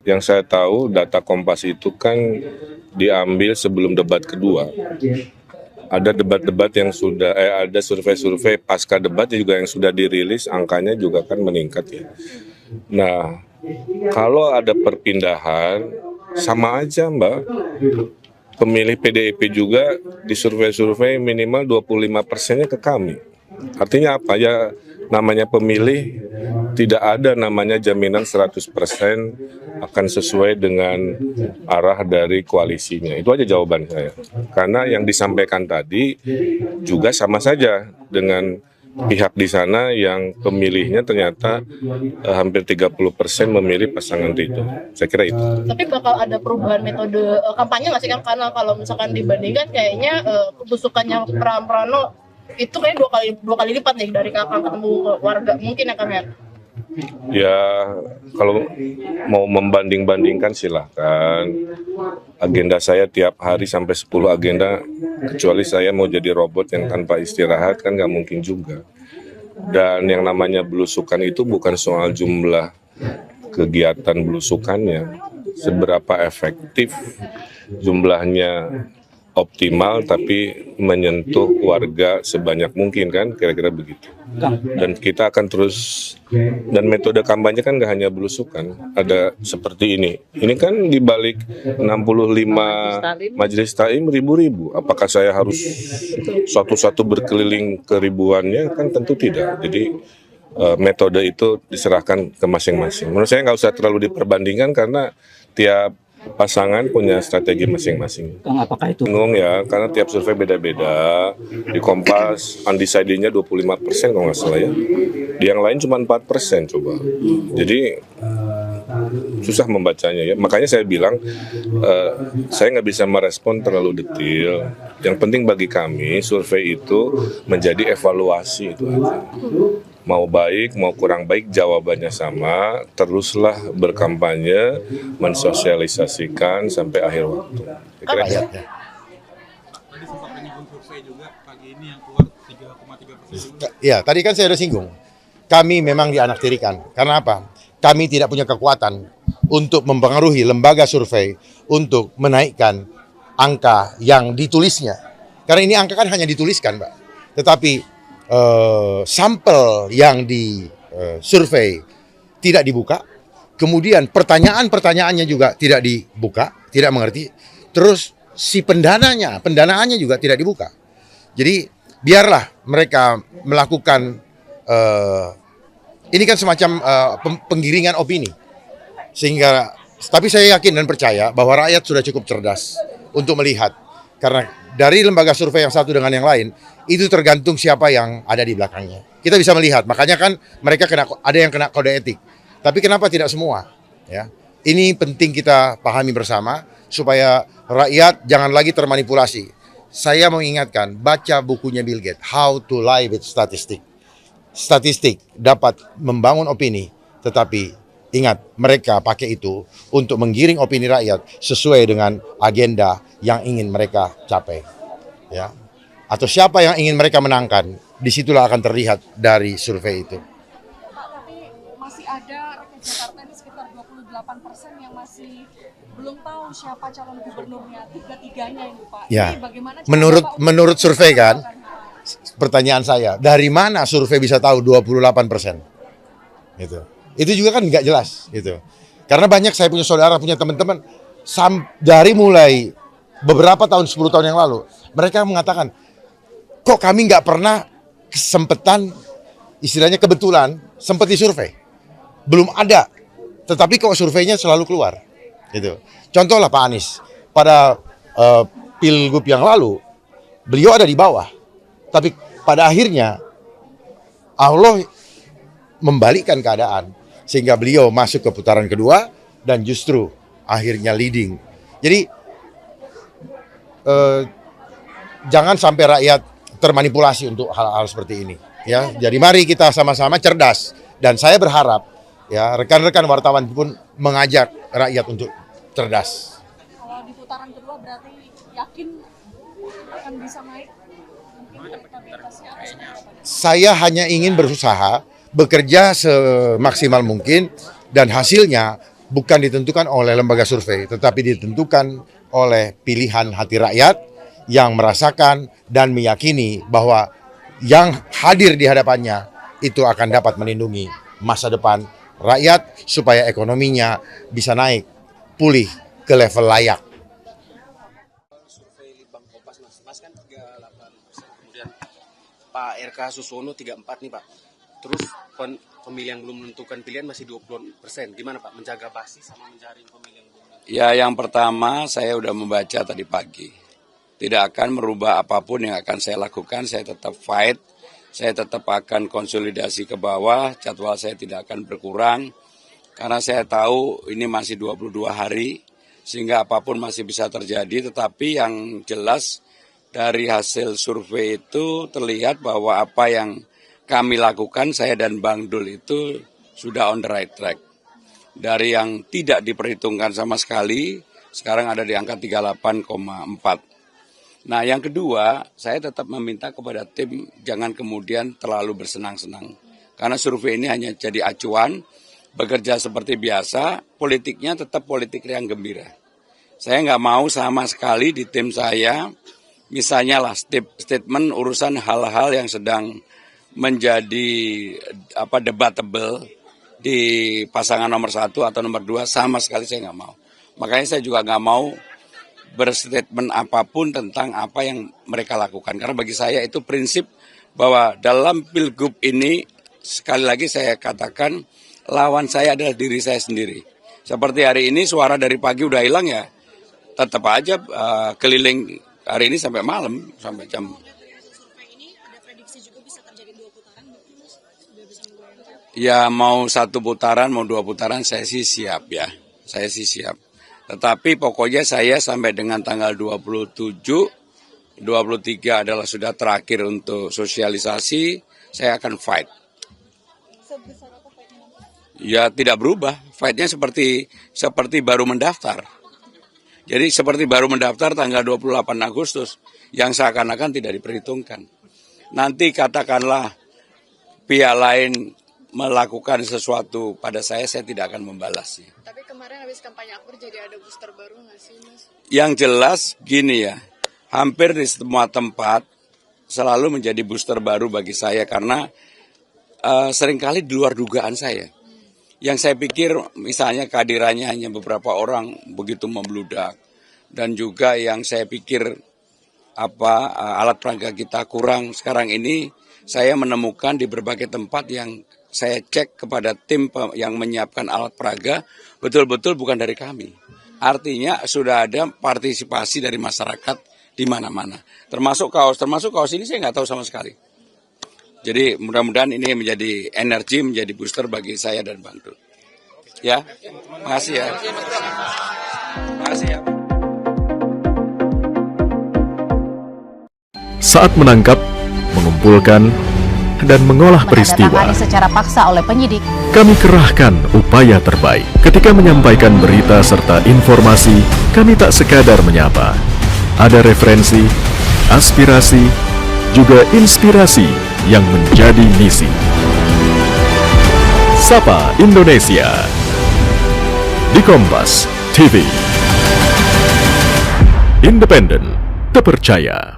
Yang saya tahu data Kompas itu kan diambil sebelum debat kedua. Ada debat-debat yang sudah, ada survei-survei pasca debat juga yang sudah dirilis, angkanya juga kan meningkat ya. Nah, kalau ada perpindahan, sama aja Mbak. Pemilih PDIP juga di survei-survei minimal 25%-nya ke kami. Artinya apa ya, namanya pemilih tidak ada namanya jaminan 100% akan sesuai dengan arah dari koalisinya. Itu aja jawaban saya. Karena yang disampaikan tadi juga sama saja dengan pihak di sana yang pemilihnya ternyata hampir 30% memilih pasangan Rito. Saya kira itu. Tapi bakal ada perubahan metode kampanye nggak sih kan? Karena kalau misalkan dibandingkan kayaknya kebusukannya Pram Prano itu kayak dua kali lipat nih dari kakak ketemu warga, mungkin ya kan ya? Ya, kalau mau membanding-bandingkan silahkan. Agenda saya tiap hari sampai 10 agenda, kecuali saya mau jadi robot yang tanpa istirahat kan nggak mungkin juga. Dan yang namanya belusukan itu bukan soal jumlah kegiatan belusukannya, seberapa efektif jumlahnya optimal tapi menyentuh warga sebanyak mungkin kan, kira-kira begitu. Dan kita akan terus, dan metode kampanye kan nggak hanya belusukan, ada seperti ini. Ini kan dibalik 65 majelis taklim ribu-ribu. Apakah saya harus satu-satu berkeliling ke ribuannya? Kan tentu tidak. Jadi metode itu diserahkan ke masing-masing. Menurut saya nggak usah terlalu diperbandingkan karena tiap pasangan punya strategi masing-masing. Apakah itu? Bingung ya, karena tiap survei beda-beda. Di Kompas, undecided-nya 25% kalau nggak salah ya. Di yang lain cuma 4% coba. Jadi susah membacanya ya. Makanya saya bilang, saya nggak bisa merespon terlalu detail. Yang penting bagi kami, survei itu menjadi evaluasi itu aja. Mau baik, mau kurang baik, jawabannya sama, teruslah berkampanye, mensosialisasikan sampai akhir waktu. Tadi sempat menyinggung survei juga pagi ini yang keluar 3,3%. Ya, tadi kan saya sudah singgung. Kami memang dianaktirikan. Karena apa? Kami tidak punya kekuatan untuk mempengaruhi lembaga survei untuk menaikkan angka yang ditulisnya. Karena ini angka kan hanya dituliskan, Mbak. Tetapi sampel yang di survei tidak dibuka, kemudian pertanyaan-pertanyaannya juga tidak dibuka, tidak mengerti, terus si pendanaannya juga tidak dibuka. Jadi biarlah mereka melakukan ini kan semacam penggiringan opini, sehingga tapi saya yakin dan percaya bahwa rakyat sudah cukup cerdas untuk melihat, karena dari lembaga survei yang satu dengan yang lain itu tergantung siapa yang ada di belakangnya. Kita bisa melihat, makanya kan mereka ada yang kena kode etik. Tapi kenapa tidak semua? Ya, ini penting kita pahami bersama supaya rakyat jangan lagi termanipulasi. Saya mau ingatkan, baca bukunya Bill Gates, How to Lie with Statistics. Statistik dapat membangun opini, tetapi ingat mereka pakai itu untuk menggiring opini rakyat sesuai dengan agenda yang ingin mereka capai. Ya. Atau siapa yang ingin mereka menangkan, disitulah akan terlihat dari survei itu. Pak, tapi masih ada rakyat Jakarta ini sekitar 28% yang masih belum tahu siapa calon gubernurnya, tiga-tiganya ini Pak. Ya. Ini bagaimana menurut survei kan, pertanyaan saya, dari mana survei bisa tahu 28%? Gitu. Itu juga kan nggak jelas gitu. Karena banyak saya punya saudara, punya teman-teman dari mulai beberapa tahun, 10 tahun yang lalu, mereka mengatakan, kok kami nggak pernah kesempatan, istilahnya kebetulan, sempat disurvei. Belum ada, tetapi kok surveinya selalu keluar. Gitu. Contohlah Pak Anies, pada pilgub yang lalu, beliau ada di bawah. Tapi pada akhirnya, Allah membalikkan keadaan. Sehingga beliau masuk ke putaran kedua, dan justru akhirnya leading. Jadi, jangan sampai rakyat termanipulasi untuk hal-hal seperti ini, ya. Jadi mari kita sama-sama cerdas, dan saya berharap ya rekan-rekan wartawan pun mengajak rakyat untuk cerdas. Kalau di putaran kedua berarti yakin akan bisa naik mungkin elektabilitasnya atau seperti apa? Saya hanya ingin berusaha bekerja semaksimal mungkin, dan hasilnya bukan ditentukan oleh lembaga survei, tetapi ditentukan oleh pilihan hati rakyat yang merasakan dan meyakini bahwa yang hadir di hadapannya itu akan dapat melindungi masa depan rakyat supaya ekonominya bisa naik, pulih ke level layak. Survei Litbang Kompas, Mas kan 38%, kemudian Pak RK Susono 34 nih Pak. Terus pemilih yang belum menentukan pilihan masih 20%. Gimana Pak menjaga basis sama mencari pemilih yang belum menentukan? Ya, yang pertama saya sudah membaca tadi pagi. Tidak akan merubah apapun yang akan saya lakukan, saya tetap fight, saya tetap akan konsolidasi ke bawah, jadwal saya tidak akan berkurang, karena saya tahu ini masih 22 hari, sehingga apapun masih bisa terjadi, tetapi yang jelas dari hasil survei itu terlihat bahwa apa yang kami lakukan, saya dan Bang Dul itu sudah on the right track. Dari yang tidak diperhitungkan sama sekali, sekarang ada di angka 38,4. Nah, yang kedua, saya tetap meminta kepada tim jangan kemudian terlalu bersenang-senang. Karena survei ini hanya jadi acuan, bekerja seperti biasa, politiknya tetap politik yang gembira. Saya nggak mau sama sekali di tim saya, misalnya lah statement urusan hal-hal yang sedang menjadi debatable di pasangan nomor 1 atau nomor 2, sama sekali saya nggak mau. Makanya saya juga nggak mau berstatement apapun tentang apa yang mereka lakukan. Karena bagi saya itu prinsip bahwa dalam pilgub ini, sekali lagi saya katakan, lawan saya adalah diri saya sendiri. Seperti hari ini suara dari pagi udah hilang ya, tetap aja keliling hari ini sampai malam, sampai jam. Survei ini ada prediksi juga bisa terjadi 2 putaran, Mas? Sudah bisa membayangkan? Ya mau 1 putaran, mau 2 putaran, saya sih siap ya. Saya sih siap. Tetapi pokoknya saya sampai dengan tanggal 27, 23 adalah sudah terakhir untuk sosialisasi, saya akan fight. Sebesar apa fight-nya? Ya tidak berubah, fight-nya seperti baru mendaftar. Jadi seperti baru mendaftar tanggal 28 Agustus, yang seakan-akan tidak diperhitungkan. Nanti katakanlah pihak lain melakukan sesuatu pada saya tidak akan membalasnya. Tapi kemarin habis kampanye Akbar jadi ada booster baru nggak sih, Mas? Yang jelas gini ya, hampir di semua tempat selalu menjadi booster baru bagi saya karena seringkali di luar dugaan saya. Yang saya pikir misalnya kehadirannya hanya beberapa orang begitu membludak, dan juga yang saya pikir alat peraga kita kurang. Sekarang ini saya menemukan di berbagai tempat yang saya cek kepada tim yang menyiapkan alat peraga, betul-betul bukan dari kami. Artinya sudah ada partisipasi dari masyarakat di mana-mana. Termasuk kaos ini saya nggak tahu sama sekali. Jadi mudah-mudahan ini menjadi energi, menjadi booster bagi saya dan Bang Dul. Ya, makasih ya. Makasih ya. Saat menangkap, mengumpulkan, dan mengolah peristiwa, menandatangani secara paksa oleh penyidik. kami kerahkan upaya terbaik. Ketika menyampaikan berita serta informasi, kami tak sekadar menyapa. Ada referensi, aspirasi, juga inspirasi yang menjadi misi. Sapa Indonesia di Kompas TV. Independen, terpercaya.